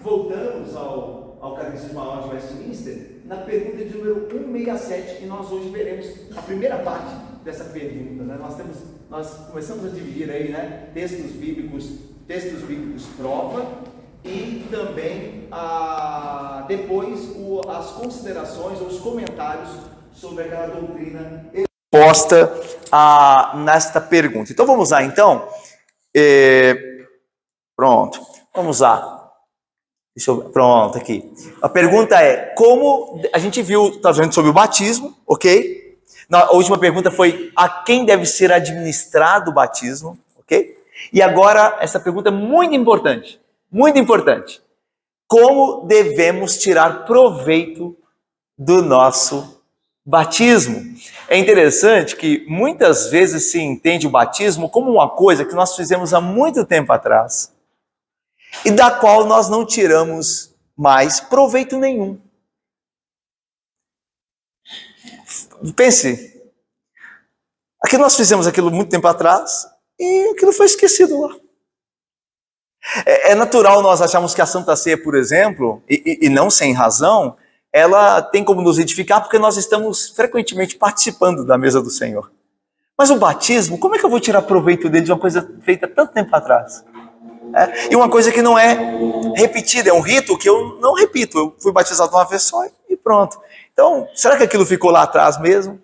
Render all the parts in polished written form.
voltamos ao Catecismo Maior de Westminster, na pergunta de número 167, e nós hoje veremos a primeira parte dessa pergunta, né? Nós começamos a dividir aí, né, textos bíblicos prova, e também depois as considerações ou os comentários sobre aquela doutrina exposta nesta pergunta. Então vamos lá, então. Pronto, vamos lá. Pronto, aqui. A pergunta é, como a gente viu, está vendo sobre o batismo, ok? A última pergunta foi, a quem deve ser administrado o batismo, ok? E agora, essa pergunta é muito importante, muito importante. Como devemos tirar proveito do nosso batismo? É interessante que muitas vezes se entende o batismo como uma coisa que nós fizemos há muito tempo atrás, e da qual nós não tiramos mais proveito nenhum. Pense, nós fizemos aquilo muito tempo atrás e aquilo foi esquecido lá. É natural nós acharmos que a Santa Ceia, por exemplo, e não sem razão, ela tem como nos edificar porque nós estamos frequentemente participando da mesa do Senhor. Mas o batismo, como é que eu vou tirar proveito dele de uma coisa feita tanto tempo atrás? E uma coisa que não é repetida, é um rito que eu não repito. Eu fui batizado uma vez só e pronto. Então, será que aquilo ficou lá atrás mesmo?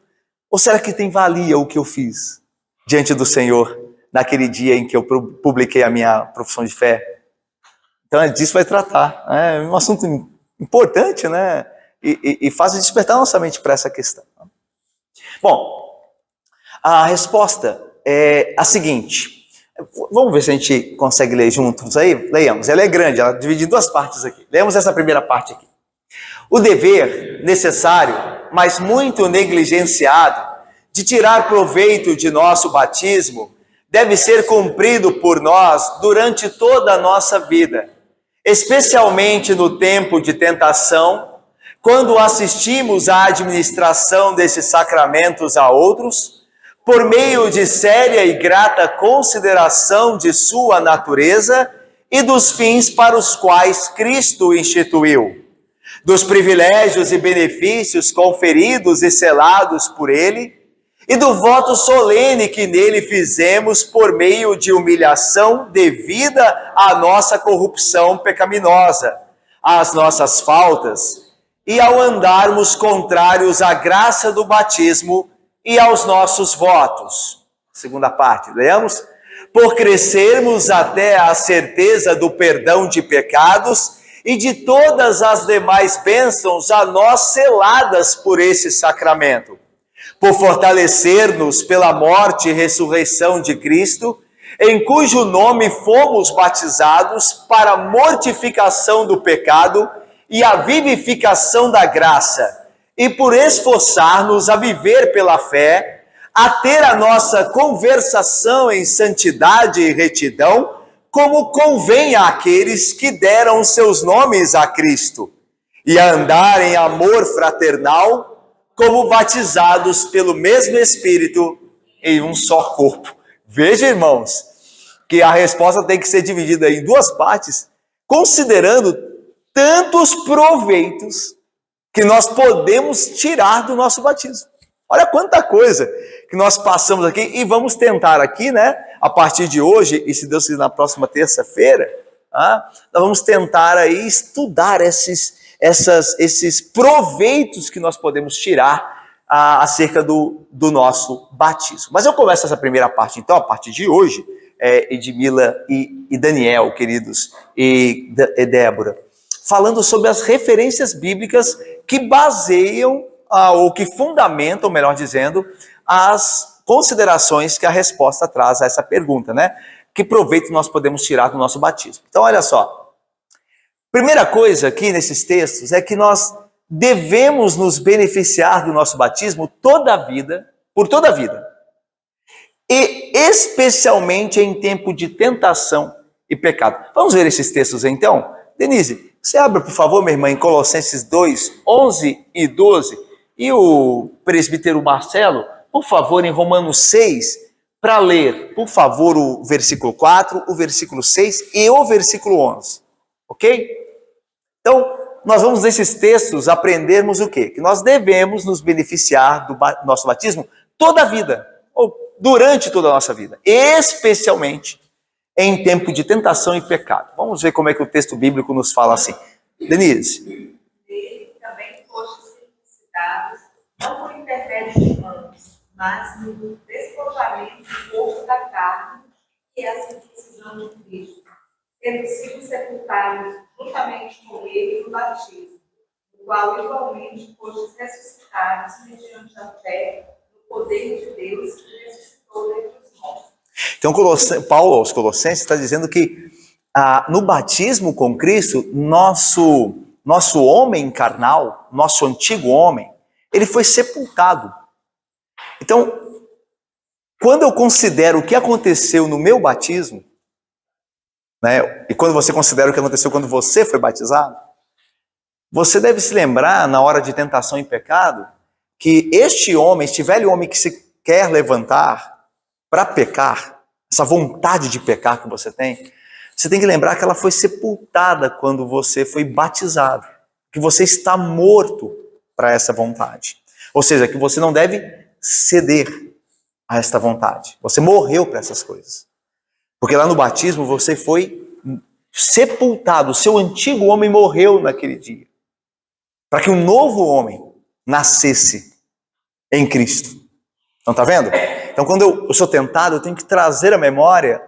Ou será que tem valia o que eu fiz diante do Senhor naquele dia em que eu publiquei a minha profissão de fé? Então, disso vai tratar. É um assunto importante, né? E faz despertar nossa mente para essa questão. Bom, a resposta é a seguinte. Vamos ver se a gente consegue ler juntos aí? Leiamos. Ela é grande, ela divide em duas partes aqui. Leamos essa primeira parte aqui. O dever necessário, mas muito negligenciado, de tirar proveito de nosso batismo, deve ser cumprido por nós durante toda a nossa vida, especialmente no tempo de tentação, quando assistimos à administração desses sacramentos a outros, por meio de séria e grata consideração de sua natureza e dos fins para os quais Cristo instituiu, dos privilégios e benefícios conferidos e selados por Ele, e do voto solene que nele fizemos por meio de humilhação devida à nossa corrupção pecaminosa, às nossas faltas, e ao andarmos contrários à graça do batismo e aos nossos votos. Segunda parte, leamos. Por crescermos até a certeza do perdão de pecados e de todas as demais bênçãos a nós seladas por esse sacramento. Por fortalecer-nos pela morte e ressurreição de Cristo, em cujo nome fomos batizados para a mortificação do pecado e a vivificação da graça, e por esforçar-nos a viver pela fé, a ter a nossa conversação em santidade e retidão, como convém àqueles que deram seus nomes a Cristo, e a andar em amor fraternal, como batizados pelo mesmo Espírito em um só corpo. Veja, irmãos, que a resposta tem que ser dividida em duas partes, considerando tantos proveitos que nós podemos tirar do nosso batismo. Olha quanta coisa que nós passamos aqui e vamos tentar aqui, né? A partir de hoje, e se Deus quiser na próxima terça-feira, nós vamos tentar aí estudar esses proveitos que nós podemos tirar acerca do nosso batismo. Mas eu começo essa primeira parte, então, a partir de hoje, Edmila e Daniel, queridos, e Débora, falando sobre as referências bíblicas que baseiam, ou que fundamentam, melhor dizendo, as considerações que a resposta traz a essa pergunta, né? Que proveito nós podemos tirar do nosso batismo? Então, olha só. Primeira coisa aqui nesses textos é que nós devemos nos beneficiar do nosso batismo toda a vida, por toda a vida. E especialmente em tempo de tentação e pecado. Vamos ver esses textos então? Denise, você abre, por favor, minha irmã, em Colossenses 2, 11 e 12. E o presbítero Marcelo, por favor, em Romanos 6, para ler, por favor, o versículo 4, o versículo 6 e o versículo 11. Ok? Então, nós vamos nesses textos aprendermos o quê? Que nós devemos nos beneficiar do nosso batismo toda a vida, ou durante toda a nossa vida, especialmente em tempo de tentação e pecado. Vamos ver como é que o texto bíblico nos fala assim. Denise. Dele também fostes circuncidados, não por intermédio de humanos, mas no despojamento do corpo da carne, que é a circuncisão de Cristo, tendo sido sepultados juntamente com ele no batismo, no qual igualmente fostes ressuscitados mediante a fé no poder de Deus que ressuscitou dentre os mortos. Então, Paulo aos Colossenses está dizendo que no batismo com Cristo, nosso homem carnal, nosso antigo homem, ele foi sepultado. Então, quando eu considero o que aconteceu no meu batismo, né, e quando você considera o que aconteceu quando você foi batizado, você deve se lembrar, na hora de tentação e pecado, que este velho homem que se quer levantar para pecar, essa vontade de pecar que você tem que lembrar que ela foi sepultada quando você foi batizado, que você está morto para essa vontade. Ou seja, que você não deve ceder a esta vontade. Você morreu para essas coisas. Porque lá no batismo você foi sepultado, o seu antigo homem morreu naquele dia, para que um novo homem nascesse em Cristo. Então tá vendo? Então quando eu sou tentado, eu tenho que trazer à memória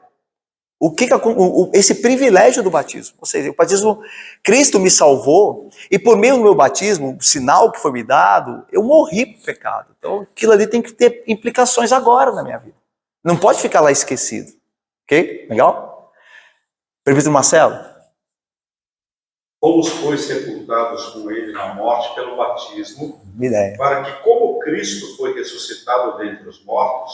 esse privilégio do batismo. Ou seja, o batismo, Cristo me salvou, e por meio do meu batismo, o sinal que foi me dado, eu morri para o pecado. Então aquilo ali tem que ter implicações agora na minha vida. Não pode ficar lá esquecido. Ok? Legal? Presbítero Marcelo? Fomos, pois, sepultados com ele na morte pelo batismo, Ideia. para que, como Cristo foi ressuscitado dentre os mortos,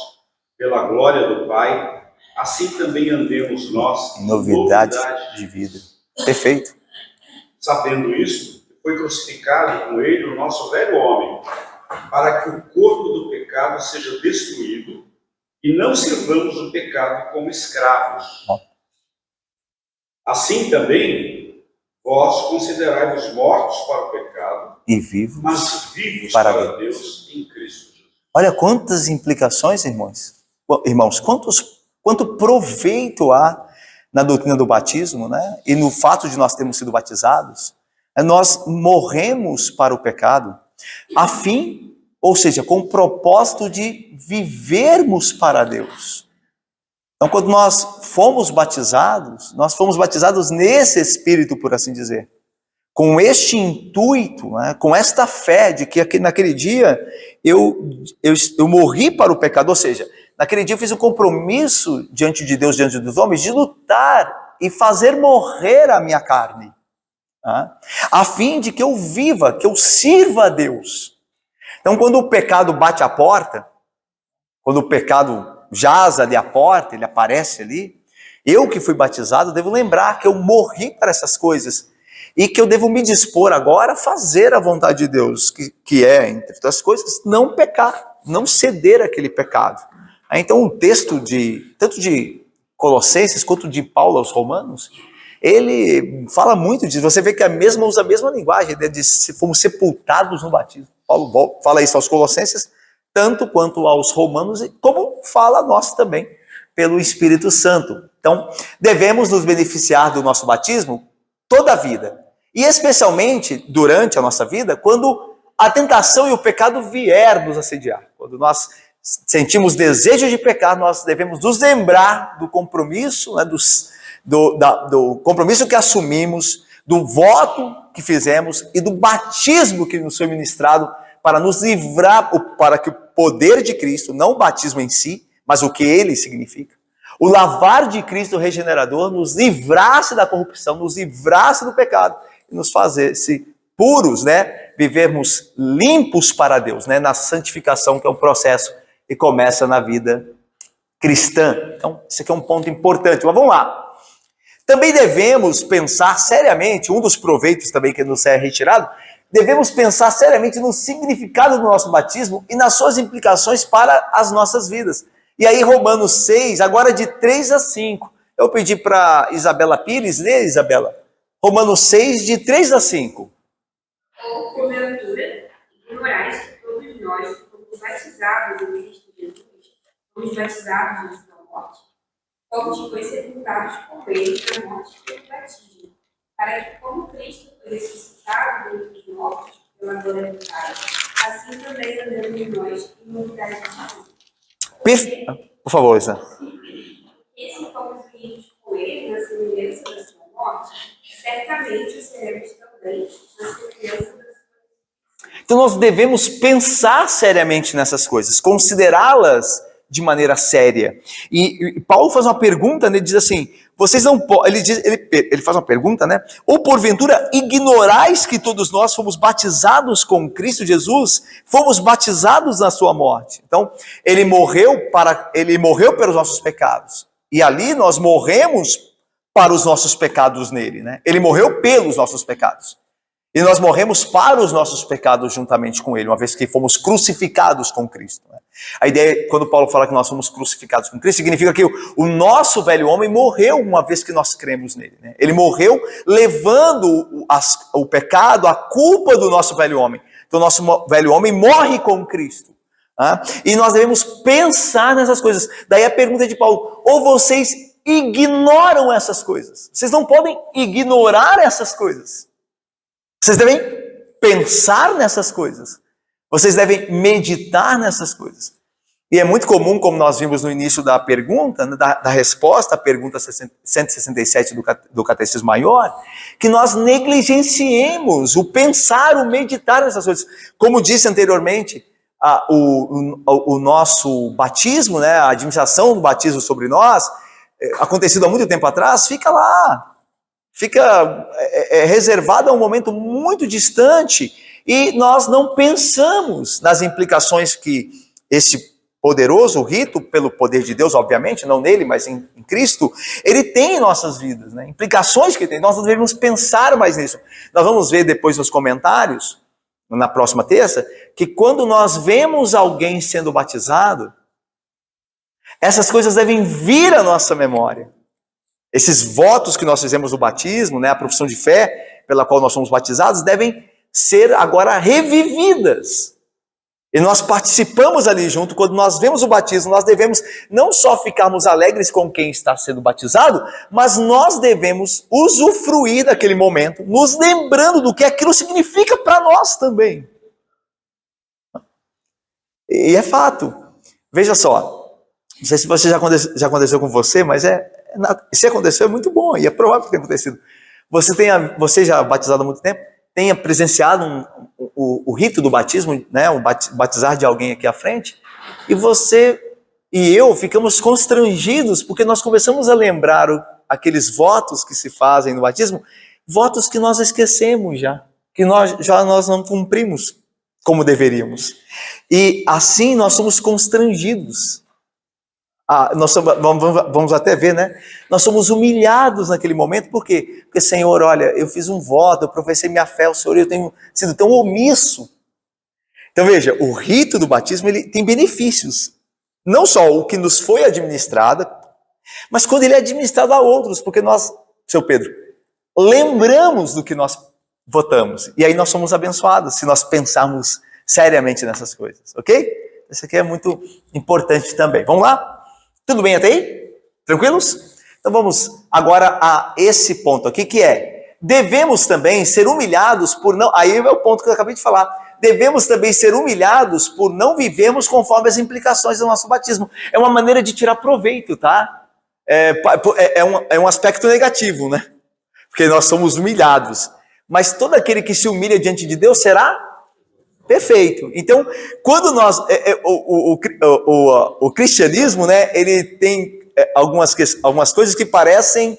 pela glória do Pai, assim também andemos nós em novidade de vida. Perfeito. Sabendo isso, foi crucificado com ele o nosso velho homem, para que o corpo do pecado seja destruído e não sirvamos o pecado como escravos. Assim também, vós considerai-vos mortos para o pecado, e vivos, mas vivos para Deus em Cristo Jesus. Olha quantas implicações, irmãos. Irmãos, quanto proveito há na doutrina do batismo, né? E no fato de nós termos sido batizados. Nós morremos para o pecado, ou seja, com o propósito de vivermos para Deus. Então, quando nós fomos batizados nesse espírito, por assim dizer, com este intuito, né, com esta fé de que naquele dia eu morri para o pecado, ou seja, naquele dia eu fiz um compromisso diante de Deus, diante dos homens, de lutar e fazer morrer a minha carne, tá? A fim de que eu viva, que eu sirva a Deus. Então, quando o pecado bate a porta, quando o pecado jaz ali à porta, ele aparece ali, eu que fui batizado devo lembrar que eu morri para essas coisas e que eu devo me dispor agora a fazer a vontade de Deus, que é, entre outras coisas, não pecar, não ceder àquele pecado. Então o texto tanto de Colossenses quanto de Paulo aos Romanos, ele fala muito disso. Você vê que usa a mesma linguagem, né, de se fomos sepultados no batismo. Paulo fala isso aos Colossenses, tanto quanto aos Romanos, como fala a nós também, pelo Espírito Santo. Então, devemos nos beneficiar do nosso batismo toda a vida, e especialmente durante a nossa vida, quando a tentação e o pecado vier nos assediar. Quando nós sentimos desejo de pecar, nós devemos nos lembrar do compromisso, né, do compromisso que assumimos, do voto que fizemos e do batismo que nos foi ministrado para nos livrar, para que o poder de Cristo, não o batismo em si, mas o que ele significa, o lavar de Cristo regenerador nos livrasse da corrupção, nos livrasse do pecado e nos fazesse puros, né? Vivermos limpos para Deus, né? Na santificação, que é um processo que começa na vida cristã. Então, isso aqui é um ponto importante. Mas vamos lá. Também devemos pensar seriamente, um dos proveitos também que nos é retirado, devemos pensar seriamente no significado do nosso batismo e nas suas implicações para as nossas vidas. E aí Romanos 6, agora de 3 a 5. Eu pedi para Isabela Pires ler, Isabela, Romanos 6, de 3 a 5. Ou, porventura, ignorais que todos nós, fomos batizados em Cristo Jesus, fomos batizados na sua morte, fomos, pois, sepultados com ele na morte pelo batismo, para que, como Cristo foi ressuscitado dentre os mortos pela glória do Pai, assim também andemos nós em novidade de vida. Por favor, Isa. E se fomos unidos com ele na semelhança da sua morte, certamente seremos também na semelhança da sua. Então nós devemos pensar seriamente nessas coisas, considerá-las de maneira séria. E Paulo faz uma pergunta, né, ele diz assim, vocês não podem, ele faz uma pergunta, né? Ou porventura ignorais que todos nós fomos batizados com Cristo Jesus, fomos batizados na sua morte. Então, ele morreu pelos nossos pecados. E ali nós morremos para os nossos pecados nele, né? Ele morreu pelos nossos pecados. E nós morremos para os nossos pecados juntamente com ele, uma vez que fomos crucificados com Cristo. Né? A ideia, quando Paulo fala que nós fomos crucificados com Cristo, significa que o nosso velho homem morreu uma vez que nós cremos nele. Né? Ele morreu levando o pecado, a culpa do nosso velho homem. Então, o nosso velho homem morre com Cristo. Né? E nós devemos pensar nessas coisas. Daí a pergunta de Paulo, ou vocês ignoram essas coisas? Vocês não podem ignorar essas coisas. Vocês devem pensar nessas coisas. Vocês devem meditar nessas coisas. E é muito comum, como nós vimos no início da pergunta, né, da resposta à pergunta 167 do Catecismo Maior, que nós negligenciemos o pensar, o meditar nessas coisas. Como disse anteriormente, o nosso batismo, né, a administração do batismo sobre nós, acontecido há muito tempo atrás, fica lá. Fica reservado a um momento muito distante e nós não pensamos nas implicações que esse poderoso rito, pelo poder de Deus, obviamente, não nele, mas em Cristo, ele tem em nossas vidas, né? Implicações que tem, nós devemos pensar mais nisso. Nós vamos ver depois nos comentários, na próxima terça, que quando nós vemos alguém sendo batizado, essas coisas devem vir à nossa memória. Esses votos que nós fizemos no batismo, né, a profissão de fé pela qual nós somos batizados, devem ser agora revividas. E nós participamos ali junto, quando nós vemos o batismo, nós devemos não só ficarmos alegres com quem está sendo batizado, mas nós devemos usufruir daquele momento, nos lembrando do que aquilo significa para nós também. E é fato. Veja só, não sei se você já aconteceu com você, mas se aconteceu é muito bom, e é provável que tenha acontecido. Você já batizado há muito tempo, tenha presenciado o rito do batismo, né, o batizar de alguém aqui à frente, e você e eu ficamos constrangidos, porque nós começamos a lembrar aqueles votos que se fazem no batismo, votos que nós esquecemos já, que nós não cumprimos como deveríamos. E assim nós somos constrangidos. Vamos até ver, né? Nós somos humilhados naquele momento, por quê? Porque, Senhor, olha, eu fiz um voto, eu professei minha fé ao Senhor, eu tenho sido tão omisso. Então veja, o rito do batismo, ele tem benefícios. Não só o que nos foi administrado, mas quando ele é administrado a outros, porque nós, seu Pedro, lembramos do que nós votamos. E aí nós somos abençoados, se nós pensarmos seriamente nessas coisas, ok? Isso aqui é muito importante também. Vamos lá? Tudo bem até aí? Tranquilos? Então vamos agora a esse ponto aqui, que é, devemos também ser humilhados por não... Aí é o ponto que eu acabei de falar. Devemos também ser humilhados por não vivermos conforme as implicações do nosso batismo. É uma maneira de tirar proveito, tá? É um aspecto negativo, né? Porque nós somos humilhados. Mas todo aquele que se humilha diante de Deus será perfeito. Então, quando nós... O cristianismo, né, ele tem algumas coisas que parecem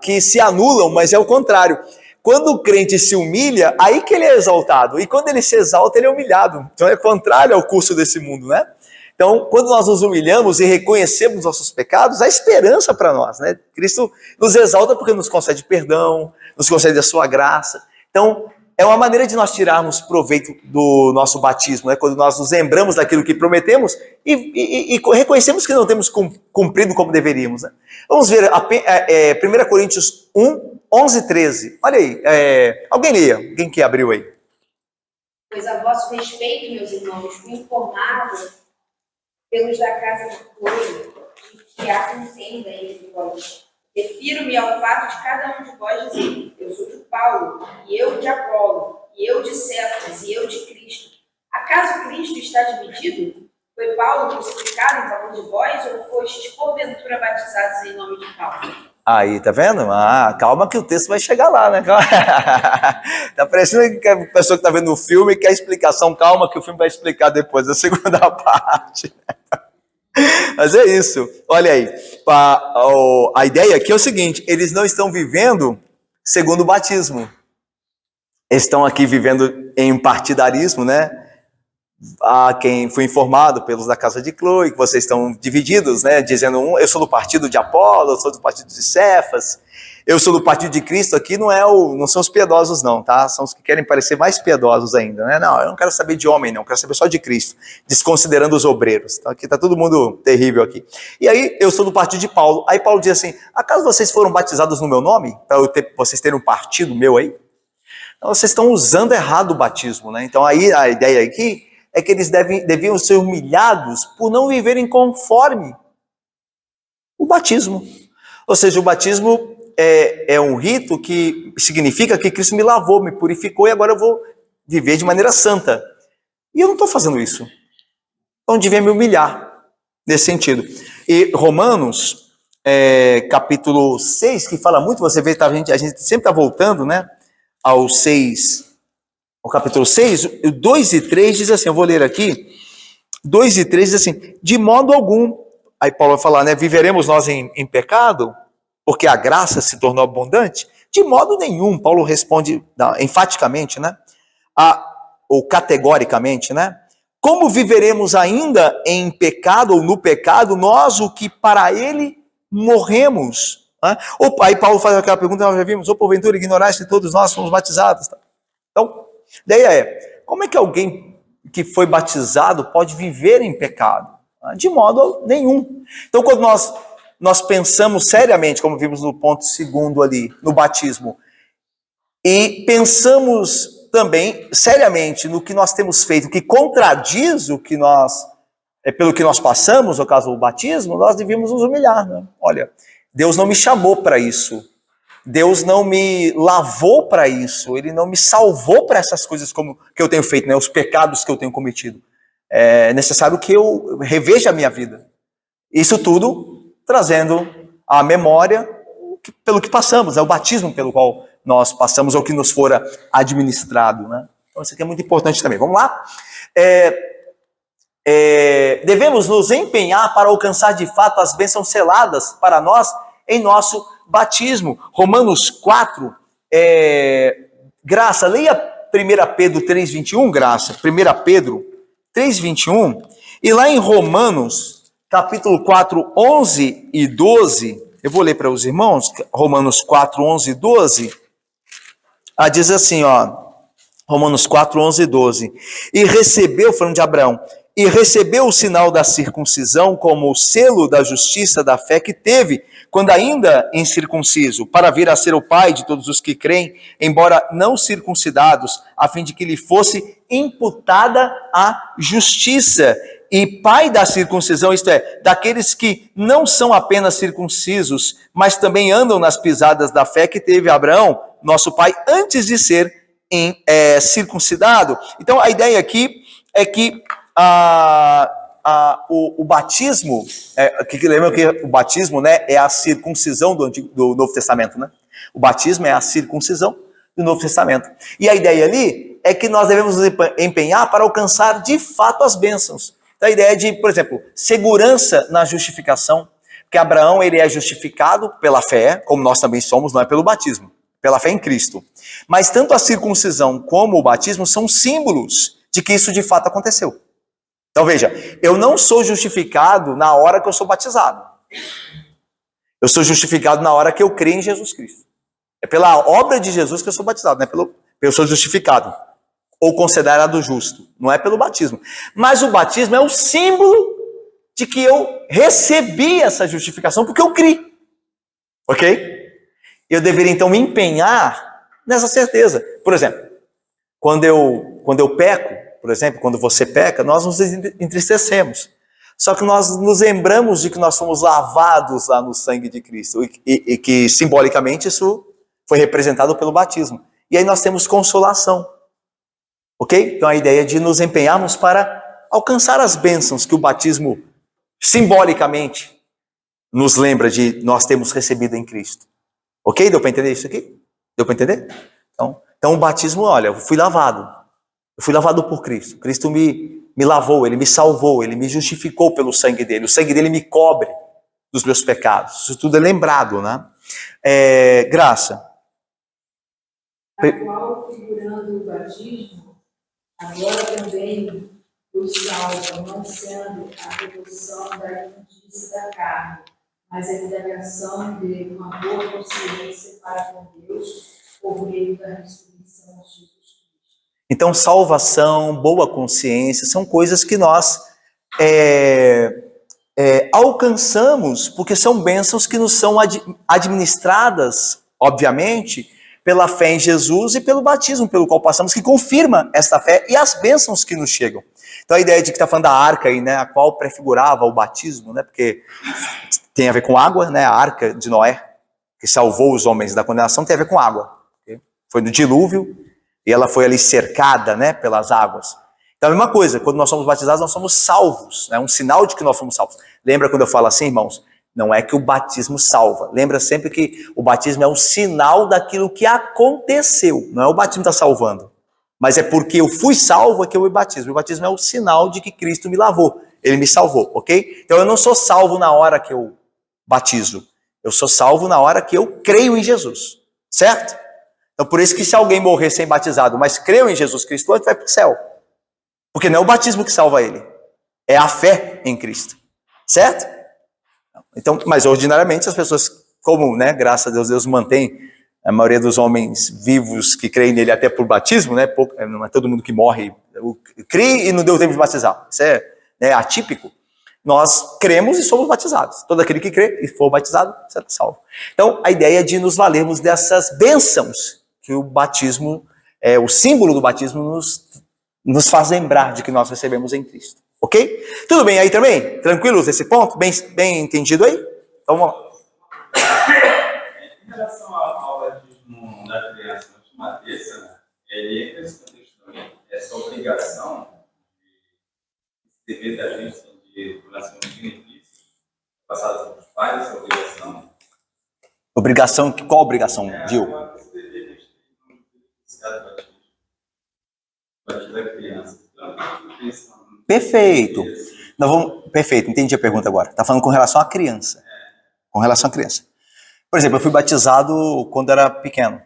que se anulam, mas é o contrário. Quando o crente se humilha, aí que ele é exaltado. E quando ele se exalta, ele é humilhado. Então é contrário ao curso desse mundo, né? Então, quando nós nos humilhamos e reconhecemos nossos pecados, há esperança para nós, né? Cristo nos exalta porque nos concede perdão, nos concede a sua graça. Então, é uma maneira de nós tirarmos proveito do nosso batismo, né? Quando nós nos lembramos daquilo que prometemos e reconhecemos que não temos cumprido como deveríamos. Né? Vamos ver 1 Coríntios 1, 11 e 13. Olha aí, alguém leia, alguém que abriu aí. Pois a vosso respeito, meus irmãos, fui informado pelos da casa de Chloe que há contenda entre vós. Refiro-me ao fato de cada um de vós dizer: eu sou de Paulo, e eu de Apolo, e eu de Cefas, e eu de Cristo. Acaso Cristo está dividido? Foi Paulo crucificado em favor de vós, ou fostes porventura batizados em nome de Paulo? Aí, tá vendo? Calma que o texto vai chegar lá, né? Tá parecendo que a pessoa que tá vendo o filme quer explicação. Calma que o filme vai explicar depois, a segunda parte. Mas é isso. Olha aí. A ideia aqui é o seguinte: eles não estão vivendo segundo o batismo. Eles estão aqui vivendo em partidarismo, né? A quem foi informado pelos da casa de Chloe, que vocês estão divididos, né? Dizendo, eu sou do partido de Apolo, eu sou do partido de Cefas, eu sou do partido de Cristo. Aqui não são os piedosos não, tá? São os que querem parecer mais piedosos ainda, né? Não, eu não quero saber de homem não, eu quero saber só de Cristo, desconsiderando os obreiros. Então aqui tá todo mundo terrível aqui. E aí, eu sou do partido de Paulo. Aí Paulo diz assim, acaso vocês foram batizados no meu nome? Para vocês terem um partido meu aí? Então, vocês estão usando errado o batismo, né? Então aí a ideia aqui é que eles deviam ser humilhados por não viverem conforme o batismo. Ou seja, o batismo é um rito que significa que Cristo me lavou, me purificou e agora eu vou viver de maneira santa. E eu não estou fazendo isso. Então devia me humilhar nesse sentido. E Romanos, capítulo 6, que fala muito, você vê, a gente sempre está voltando, né, ao 6... O capítulo 6, 2 e 3 diz assim, eu vou ler aqui, 2 e 3 diz assim, de modo algum, aí Paulo vai falar, né, viveremos nós em pecado, porque a graça se tornou abundante? De modo nenhum, Paulo responde enfaticamente, né, ou categoricamente, né, como viveremos ainda em pecado ou no pecado, nós o que para ele morremos? Né? Aí Paulo faz aquela pergunta, nós já vimos, ou porventura ignorais que todos nós fomos batizados? Tá? Então, a ideia é, como é que alguém que foi batizado pode viver em pecado? De modo nenhum. Então, quando nós pensamos seriamente, como vimos no ponto 2 ali, no batismo, e pensamos também seriamente no que nós temos feito, que contradiz o que pelo que nós passamos, no caso do batismo, nós devíamos nos humilhar. Né? Olha, Deus não me chamou para isso. Deus não me lavou para isso, Ele não me salvou para essas coisas que eu tenho feito, né? Os pecados que eu tenho cometido. É necessário que eu reveja a minha vida. Isso tudo trazendo à memória pelo que passamos, é o batismo pelo qual nós passamos, ou que nos fora administrado. Né? Então isso aqui é muito importante também. Vamos lá? Devemos nos empenhar para alcançar de fato as bênçãos seladas para nós em nosso batismo. Romanos 4, Graça, leia 1 Pedro 3,21, Graça, 1 Pedro 3,21, e lá em Romanos, capítulo 4, 11 e 12, eu vou ler para os irmãos, Romanos 4, 11 e 12, diz assim, Romanos 4, 11 e 12, e recebeu, falando de Abraão, e recebeu o sinal da circuncisão como o selo da justiça da fé que teve, quando ainda incircunciso, para vir a ser o pai de todos os que creem, embora não circuncidados, a fim de que lhe fosse imputada a justiça. E pai da circuncisão, isto é, daqueles que não são apenas circuncisos, mas também andam nas pisadas da fé que teve Abraão, nosso pai, antes de ser circuncidado. Então a ideia aqui é que o batismo, lembra que o batismo, né, é a circuncisão do Novo Testamento, né? O batismo é a circuncisão do Novo Testamento. E a ideia ali é que nós devemos nos empenhar para alcançar de fato as bênçãos. Então a ideia de, por exemplo, segurança na justificação, porque Abraão ele é justificado pela fé, como nós também somos, não é pelo batismo, pela fé em Cristo. Mas tanto a circuncisão como o batismo são símbolos de que isso de fato aconteceu. Então veja, eu não sou justificado na hora que eu sou batizado. Eu sou justificado na hora que eu creio em Jesus Cristo. É pela obra de Jesus que eu sou batizado, não é eu sou justificado, ou considerado justo. Não é pelo batismo. Mas o batismo é o símbolo de que eu recebi essa justificação porque eu criei. Ok? Eu deveria então me empenhar nessa certeza. Por exemplo, quando eu peco, por exemplo, quando você peca, nós nos entristecemos. Só que nós nos lembramos de que nós fomos lavados lá no sangue de Cristo e que simbolicamente isso foi representado pelo batismo. E aí nós temos consolação. Ok? Então a ideia é de nos empenharmos para alcançar as bênçãos que o batismo simbolicamente nos lembra de nós termos recebido em Cristo. Ok? Deu para entender isso aqui? Deu para entender? Então o batismo, olha, eu fui lavado. Eu fui lavado por Cristo. Cristo me lavou, Ele me salvou, Ele me justificou pelo sangue dEle. O sangue dEle me cobre dos meus pecados. Isso tudo é lembrado, né? Graça. A qual, figurando o batismo, agora também os salva, não sendo a redução da imundícia da carne, mas a indagação de uma boa consciência para com Deus, por meio da ressurreição de Jesus Cristo. Então, salvação, boa consciência, são coisas que nós alcançamos, porque são bênçãos que nos são administradas, obviamente, pela fé em Jesus e pelo batismo pelo qual passamos, que confirma esta fé e as bênçãos que nos chegam. Então a ideia de que está falando da arca aí, né, a qual prefigurava o batismo, né, porque tem a ver com água, né, a arca de Noé, que salvou os homens da condenação, tem a ver com água. Foi no dilúvio e ela foi ali cercada, né, pelas águas. Então a mesma coisa, quando nós somos batizados, nós somos salvos, né, um sinal de que nós fomos salvos. Lembra quando eu falo assim, irmãos? Não é que o batismo salva. Lembra sempre que o batismo é um sinal daquilo que aconteceu. Não é o batismo que está salvando. Mas é porque eu fui salvo que eu me batismo. O batismo é o sinal de que Cristo me lavou. Ele me salvou, ok? Então eu não sou salvo na hora que eu batizo. Eu sou salvo na hora que eu creio em Jesus. Certo? Então por isso que se alguém morrer sem batizado, mas creu em Jesus Cristo, antes vai para o céu. Porque não é o batismo que salva ele. É a fé em Cristo. Certo? Então, mas ordinariamente as pessoas, como, né, graças a Deus, Deus mantém a maioria dos homens vivos que creem nele até por batismo, né, não é todo mundo que morre, crê e não deu tempo de batizar, isso é, né, atípico. Nós cremos e somos batizados, todo aquele que crê e for batizado será salvo. Então, a ideia é de nos valermos dessas bênçãos que o batismo, o símbolo do batismo nos faz lembrar de que nós recebemos em Cristo. Ok? Tudo bem aí também? Tranquilos nesse ponto? Bem entendido aí? Então vamos lá. Em relação ao batismo da criança na última terça, né, ele entra nesse contexto também. Essa obrigação de dever da gente de relação de benefícios passados pelos pais, essa obrigação. Obrigação? Qual obrigação, Gil? Esse dever de batismo da criança. Perfeito. Perfeito, entendi a pergunta agora. Está falando com relação à criança. Com relação à criança. Por exemplo, eu fui batizado quando era pequeno.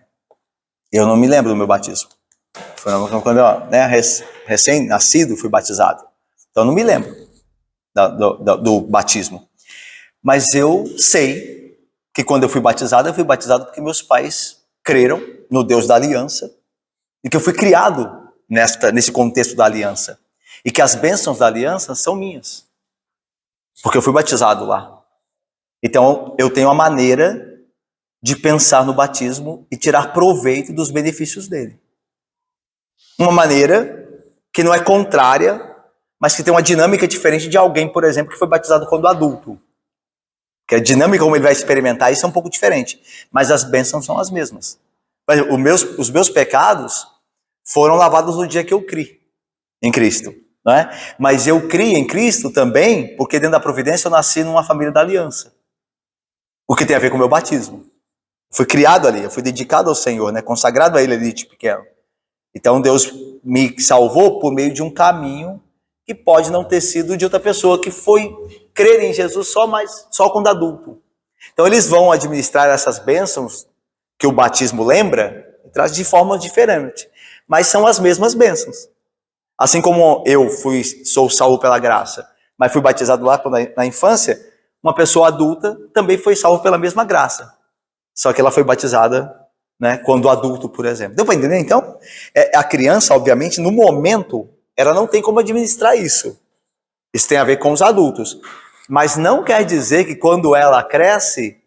Eu não me lembro do meu batismo. Foi quando eu, né, recém-nascido, fui batizado. Então eu não me lembro do batismo. Mas eu sei que quando eu fui batizado porque meus pais creram no Deus da aliança e que eu fui criado nesse contexto da aliança. E que as bênçãos da aliança são minhas. Porque eu fui batizado lá. Então, eu tenho a maneira de pensar no batismo e tirar proveito dos benefícios dele. Uma maneira que não é contrária, mas que tem uma dinâmica diferente de alguém, por exemplo, que foi batizado quando adulto. Que a dinâmica como ele vai experimentar isso é um pouco diferente. Mas as bênçãos são as mesmas. Os meus pecados foram lavados no dia que eu criei em Cristo. Não é? Mas eu criei em Cristo também, porque dentro da providência eu nasci numa família da aliança. O que tem a ver com o meu batismo. Fui criado ali, eu fui dedicado ao Senhor, né? Consagrado a Ele ali de pequeno. Então Deus me salvou por meio de um caminho que pode não ter sido de outra pessoa que foi crer em Jesus só quando adulto. Então eles vão administrar essas bênçãos que o batismo lembra, traz de forma diferente. Mas são as mesmas bênçãos. Assim como eu sou salvo pela graça, mas fui batizado lá na infância, uma pessoa adulta também foi salva pela mesma graça. Só que ela foi batizada né, quando adulto, por exemplo. Deu para entender, então? A criança, obviamente, no momento, ela não tem como administrar isso. Isso tem a ver com os adultos. Mas não quer dizer que quando ela cresce,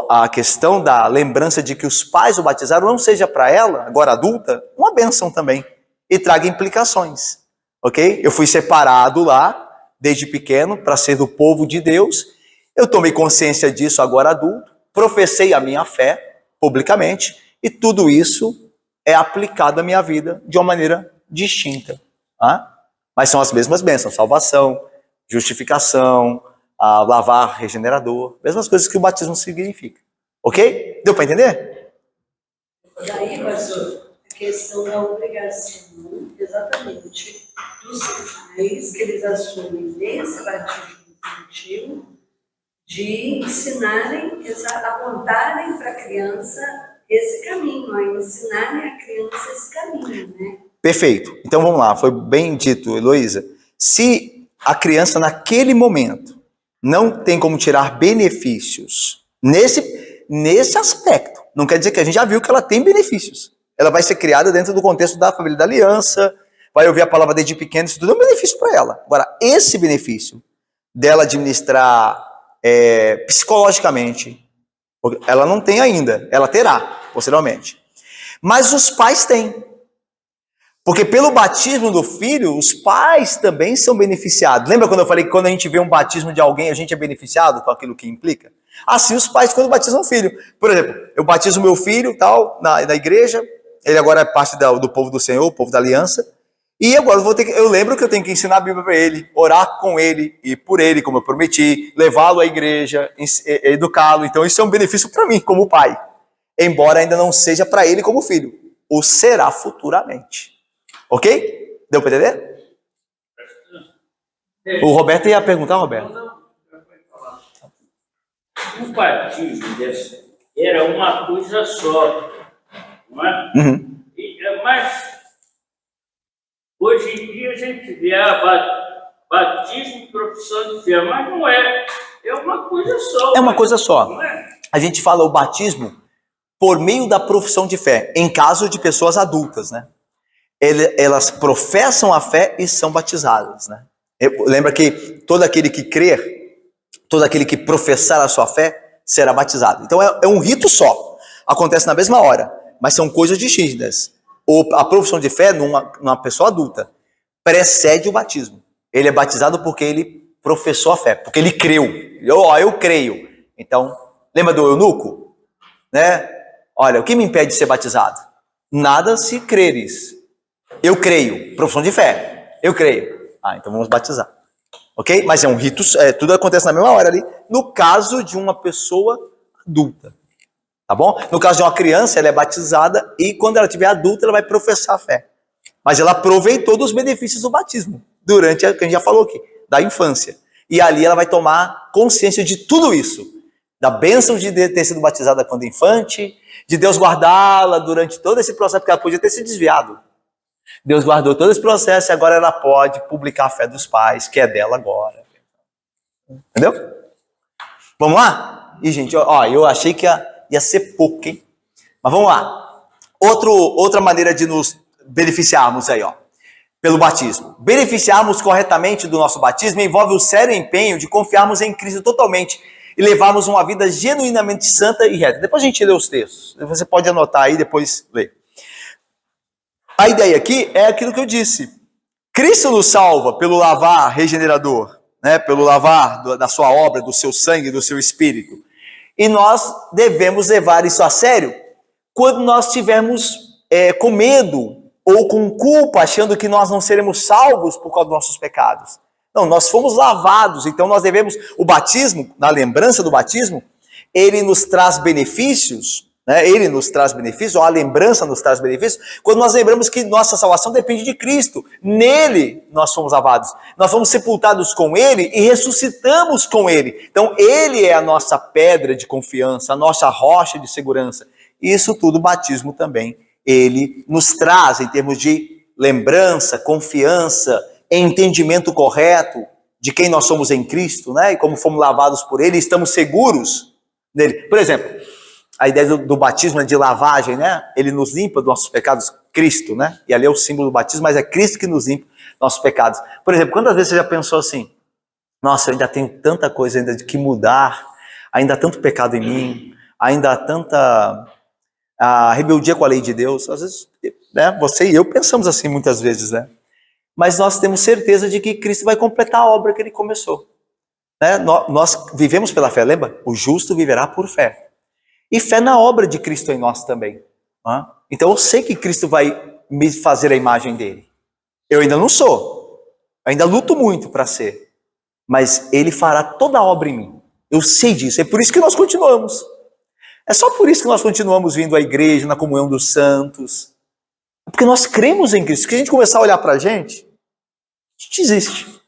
a questão da lembrança de que os pais o batizaram não seja para ela, agora adulta, uma bênção também. E traga implicações. Ok? Eu fui separado lá, desde pequeno, para ser do povo de Deus. Eu tomei consciência disso agora adulto. Professei a minha fé publicamente. E tudo isso é aplicado à minha vida de uma maneira distinta. Tá? Mas são as mesmas bênçãos. Salvação, justificação, lavar regenerador. Mesmas coisas que o batismo significa. Ok? Deu para entender? Daí, pastor, a questão da obrigação, exatamente, dos pais que eles assumem nesse batismo infantil, de ensinarem, apontarem para a criança esse caminho, a ensinarem a criança esse caminho, né? Perfeito. Então vamos lá, foi bem dito, Heloísa. Se a criança naquele momento não tem como tirar benefícios nesse aspecto, não quer dizer que a gente já viu que ela tem benefícios. Ela vai ser criada dentro do contexto da família da aliança, vai ouvir a palavra desde pequena, isso tudo é um benefício para ela. Agora, esse benefício dela administrar psicologicamente, ela não tem ainda, ela terá, posteriormente. Mas os pais têm. Porque pelo batismo do filho, os pais também são beneficiados. Lembra quando eu falei que quando a gente vê um batismo de alguém, a gente é beneficiado com aquilo que implica? Assim os pais quando batizam o filho. Por exemplo, eu batizo meu filho tal, na igreja, ele agora é parte do povo do Senhor, o povo da aliança, e agora eu lembro que eu tenho que ensinar a Bíblia para ele, orar com ele e por ele, como eu prometi, levá-lo à igreja, educá-lo. Então isso é um benefício para mim como pai, embora ainda não seja para ele como filho, ou será futuramente. Ok? Deu para entender? O Roberto ia perguntar, Roberto. O batismo era uma coisa só, não é? Uhum. Mas hoje em dia a gente vê batismo e profissão de fé, mas não é. É uma coisa só. É uma coisa só. Não é? A gente fala o batismo por meio da profissão de fé, em caso de pessoas adultas, né? Elas professam a fé e são batizadas, né? Lembra que todo aquele que crer, todo aquele que professar a sua fé, será batizado. Então é um rito só. Acontece na mesma hora, mas são coisas distintas. A profissão de fé, numa pessoa adulta, precede o batismo. Ele é batizado porque ele professou a fé, porque ele creu. Eu creio. Então, lembra do eunuco? Né? Olha, o que me impede de ser batizado? Nada se creres. Eu creio. Profissão de fé. Eu creio. Então vamos batizar. Ok? Mas é um rito, tudo acontece na mesma hora ali. No caso de uma pessoa adulta. Tá bom? No caso de uma criança, ela é batizada e quando ela estiver adulta, ela vai professar a fé. Mas ela aproveitou dos benefícios do batismo, durante o que a gente já falou aqui, da infância. E ali ela vai tomar consciência de tudo isso. Da bênção de ter sido batizada quando infante, de Deus guardá-la durante todo esse processo, porque ela podia ter se desviado. Deus guardou todo esse processo e agora ela pode publicar a fé dos pais, que é dela agora. Entendeu? Vamos lá? E, gente, eu achei que ia ser pouco, hein? Mas vamos lá. Outra maneira de nos beneficiarmos aí, pelo batismo. Beneficiarmos corretamente do nosso batismo envolve o sério empenho de confiarmos em Cristo totalmente e levarmos uma vida genuinamente santa e reta. Depois a gente lê os textos. Você pode anotar aí e depois ler. A ideia aqui é aquilo que eu disse. Cristo nos salva pelo lavar regenerador, né? Pelo lavar da sua obra, do seu sangue, do seu espírito. E nós devemos levar isso a sério quando nós estivermos com medo ou com culpa, achando que nós não seremos salvos por causa dos nossos pecados. Não, nós fomos lavados, então nós devemos... O batismo, na lembrança do batismo, ele nos traz benefícios... Ele nos traz benefícios, ou a lembrança nos traz benefícios, quando nós lembramos que nossa salvação depende de Cristo. Nele nós fomos lavados. Nós fomos sepultados com Ele e ressuscitamos com Ele. Então Ele é a nossa pedra de confiança, a nossa rocha de segurança. E isso tudo o batismo também, Ele nos traz em termos de lembrança, confiança, entendimento correto de quem nós somos em Cristo, né? E como fomos lavados por Ele, estamos seguros nele. Por exemplo... a ideia do batismo, né, de lavagem, né? Ele nos limpa dos nossos pecados, Cristo, né? E ali é o símbolo do batismo, mas é Cristo que nos limpa dos nossos pecados. Por exemplo, quantas vezes você já pensou assim, nossa, eu ainda tenho tanta coisa ainda de que mudar, ainda há tanto pecado em mim, ainda há tanta rebeldia com a lei de Deus. Às vezes, né, você e eu pensamos assim muitas vezes, né? Mas nós temos certeza de que Cristo vai completar a obra que Ele começou. Né? Nós vivemos pela fé, lembra? O justo viverá por fé. E fé na obra de Cristo em nós também. Né? Então eu sei que Cristo vai me fazer a imagem dele. Eu ainda não sou. Ainda luto muito para ser. Mas Ele fará toda a obra em mim. Eu sei disso. É por isso que nós continuamos. É só por isso que nós continuamos vindo à igreja, na comunhão dos santos. É porque nós cremos em Cristo. Se a gente começar a olhar para a gente desiste.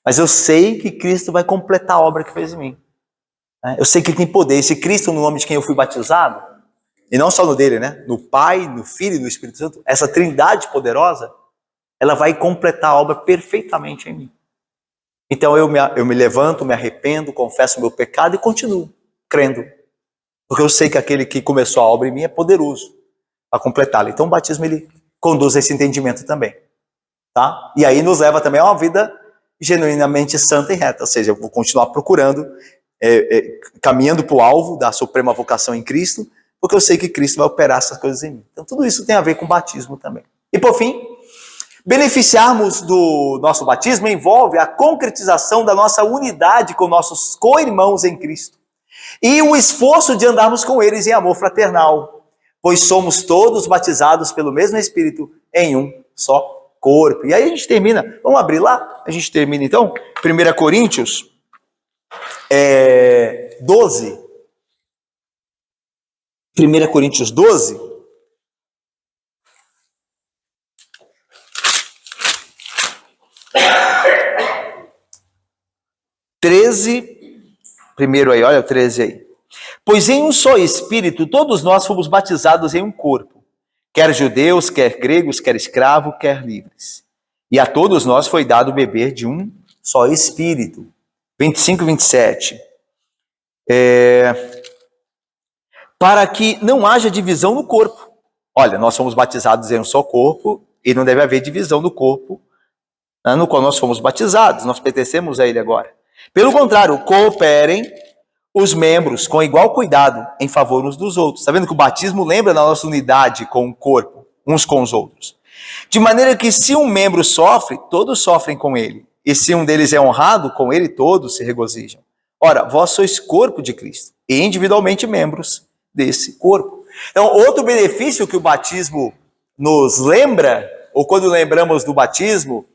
Mas eu sei que Cristo vai completar a obra que fez em mim. Eu sei que Ele tem poder. Esse Cristo, no nome de quem eu fui batizado, e não só no dele, né? No Pai, no Filho e no Espírito Santo, essa trindade poderosa, ela vai completar a obra perfeitamente em mim. Então eu me levanto, me arrependo, confesso o meu pecado e continuo crendo. Porque eu sei que aquele que começou a obra em mim é poderoso para completá-la. Então o batismo, ele conduz a esse entendimento também. Tá? E aí nos leva também a uma vida genuinamente santa e reta. Ou seja, eu vou continuar procurando, caminhando para o alvo da suprema vocação em Cristo, porque eu sei que Cristo vai operar essas coisas em mim. Então tudo isso tem a ver com o batismo também. E por fim, beneficiarmos do nosso batismo envolve a concretização da nossa unidade com nossos co-irmãos em Cristo. E o esforço de andarmos com eles em amor fraternal, pois somos todos batizados pelo mesmo Espírito em um só corpo. E aí a gente termina, vamos abrir lá? A gente termina então, 1 Coríntios 12. 1 Coríntios 12. Primeiro aí, olha o 13 aí. Pois em um só Espírito todos nós fomos batizados em um corpo, quer judeus, quer gregos, quer escravos, quer livres. E a todos nós foi dado beber de um só Espírito. 25 e 27. Para que não haja divisão no corpo. Olha, nós fomos batizados em um só corpo e não deve haver divisão do corpo no qual nós fomos batizados. Nós pertencemos a ele agora. Pelo contrário, cooperem os membros com igual cuidado em favor uns dos outros. Está vendo que o batismo lembra da nossa unidade com o corpo, uns com os outros. De maneira que se um membro sofre, todos sofrem com ele. E se um deles é honrado, com ele todos se regozijam. Ora, vós sois corpo de Cristo e individualmente membros desse corpo. Então, outro benefício que o batismo nos lembra, ou quando lembramos do batismo,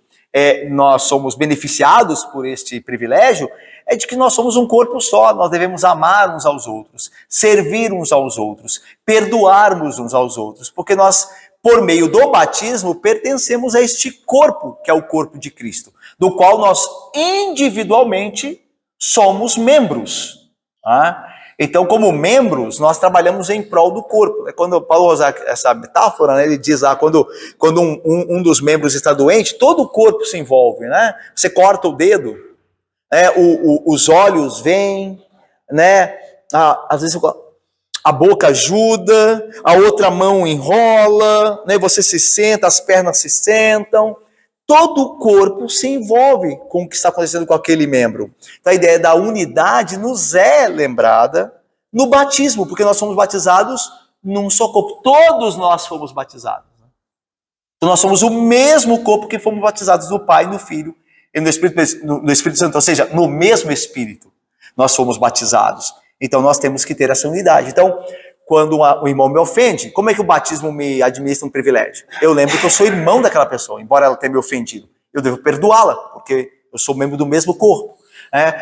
nós somos beneficiados por este privilégio, é de que nós somos um corpo só, nós devemos amar uns aos outros, servir uns aos outros, perdoarmos uns aos outros, porque nós, por meio do batismo, pertencemos a este corpo, que é o corpo de Cristo, do qual nós individualmente somos membros. Tá? Então, como membros, nós trabalhamos em prol do corpo. Quando Paulo usa essa metáfora, né, ele diz lá, quando um dos membros está doente, todo o corpo se envolve. Né? Você corta o dedo, os olhos vêm, né? Às vezes a boca ajuda, a outra mão enrola, né? Você se senta, as pernas se sentam. Todo o corpo se envolve com o que está acontecendo com aquele membro. Então a ideia da unidade nos é lembrada no batismo, porque nós somos batizados num só corpo. Todos nós fomos batizados. Então nós somos o mesmo corpo que fomos batizados no Pai, no Filho e no Espírito Santo. Ou seja, no mesmo Espírito nós fomos batizados. Então nós temos que ter essa unidade. Então, quando o irmão me ofende, como é que o batismo me administra um privilégio? Eu lembro que eu sou irmão daquela pessoa, embora ela tenha me ofendido. Eu devo perdoá-la, porque eu sou membro do mesmo corpo.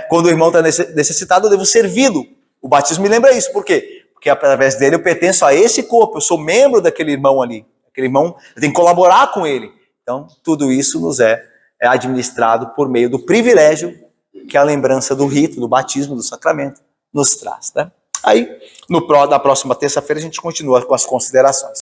Quando o irmão está necessitado, eu devo servi-lo. O batismo me lembra isso. Por quê? Porque através dele eu pertenço a esse corpo, eu sou membro daquele irmão ali. Aquele irmão, eu tenho que colaborar com ele. Então, tudo isso nos é administrado por meio do privilégio que a lembrança do rito, do batismo, do sacramento, nos traz. Né? Aí, na próxima terça-feira, a gente continua com as considerações.